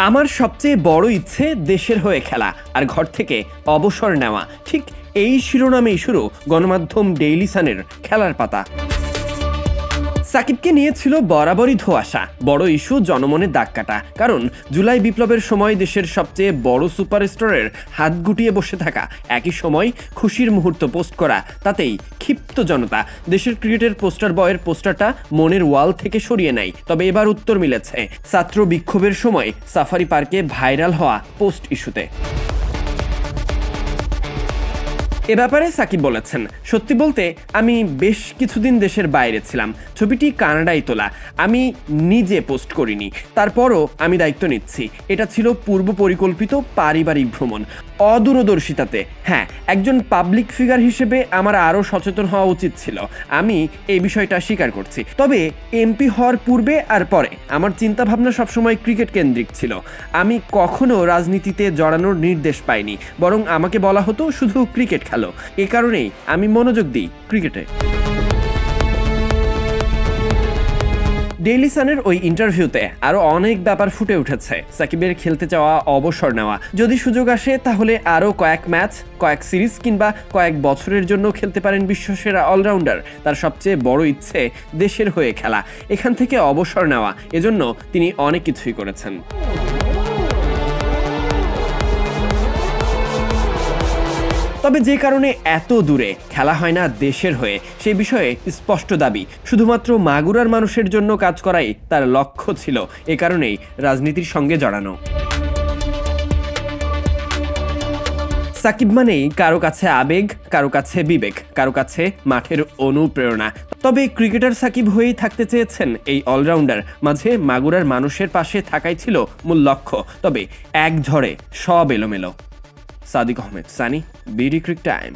আমার সবচেয়ে বড় ইচ্ছে দেশের হয়ে খেলা আর ঘর থেকে অবসর নেওয়া, ঠিক এই শিরোনামেই শুরু গণমাধ্যম ডেইলি সানের খেলার পাতা। সাকিবকে নিয়ে ছিল বরাবরই ধোঁয়াশা, বড় ইস্যু জনমনে দাগ কাটা। কারণ জুলাই বিপ্লবের সময় দেশের সবচেয়ে বড় সুপারস্টারের হাত গুটিয়ে বসে থাকা, একই সময় খুশির মুহূর্ত পোস্ট করা, তাতেই ক্ষিপ্ত জনতা দেশের ক্রিকেটের পোস্টার বয়ের পোস্টারটা মনের ওয়াল থেকে সরিয়ে নেয়। তবে এবার উত্তর মিলেছে ছাত্র বিক্ষোভের সময় সাফারি পার্কে ভাইরাল হওয়া পোস্ট ইস্যুতে। এ ব্যাপারে সাকিব বলেছেন, সত্যি বলতে আমি বেশ কিছুদিন দেশের বাইরে ছিলাম। ছবিটি কানাডায় তোলা, আমি নিজে পোস্ট করিনি। তারপরও আমি দায়িত্ব নিচ্ছি। এটা ছিল পূর্ব পরিকল্পিত পারিবারিক ভ্রমণ, অদূরদর্শিতাতে। হ্যাঁ, একজন পাবলিক ফিগার হিসেবে আমার আরও সচেতন হওয়া উচিত ছিল। আমি এই বিষয়টা স্বীকার করছি। তবে এমপি হওয়ার পূর্বে আর পরে আমার চিন্তাভাবনা সবসময় ক্রিকেট কেন্দ্রিক ছিল। আমি কখনো রাজনীতিতে জড়ানোর নির্দেশ পাইনি, বরং আমাকে বলা হতো শুধু ক্রিকেট খেলো। এ কারণেই আমি মনোযোগ দিই ক্রিকেটে। ডেইলি সানের ওই ইন্টারভিউতে আরো অনেক ব্যাপার ফুটে উঠেছে। সাকিবের খেলতে চাওয়া, অবসর নেওয়া, যদি সুযোগ আসে তাহলে আরো কয়েক ম্যাচ, কয়েক সিরিজ কিংবা কয়েক বছরের জন্য খেলতে পারেন বিশ্বসেরা অলরাউন্ডার। তার সবচেয়ে বড় ইচ্ছে দেশের হয়ে খেলা, এখান থেকে অবসর নেওয়া। এজন্য তিনি অনেক কিছুই করেছেন। তবে যে কারণে এত দূরে খেলা হয় না দেশের হয়ে, সেই বিষয়ে স্পষ্ট দাবি। শুধুমাত্র মাগুরার মানুষের জন্য কাজ করাই তার লক্ষ্য ছিল। এ কারণেই রাজনীতির সঙ্গে জড়ানো। সাকিব মানেই কারো কাছে আবেগ, কারো কাছে বিবেক, কারো কাছে মাঠের অনুপ্রেরণা। তবে ক্রিকেটার সাকিব হয়েই থাকতে চেয়েছেন এই অলরাউন্ডার। মাঝে মাগুরার মানুষের পাশে থাকাই ছিল মূল লক্ষ্য। তবে এক ঝড়ে সব এলোমেলো। Sadik Ahmed Sunny, BD ক্রিক time.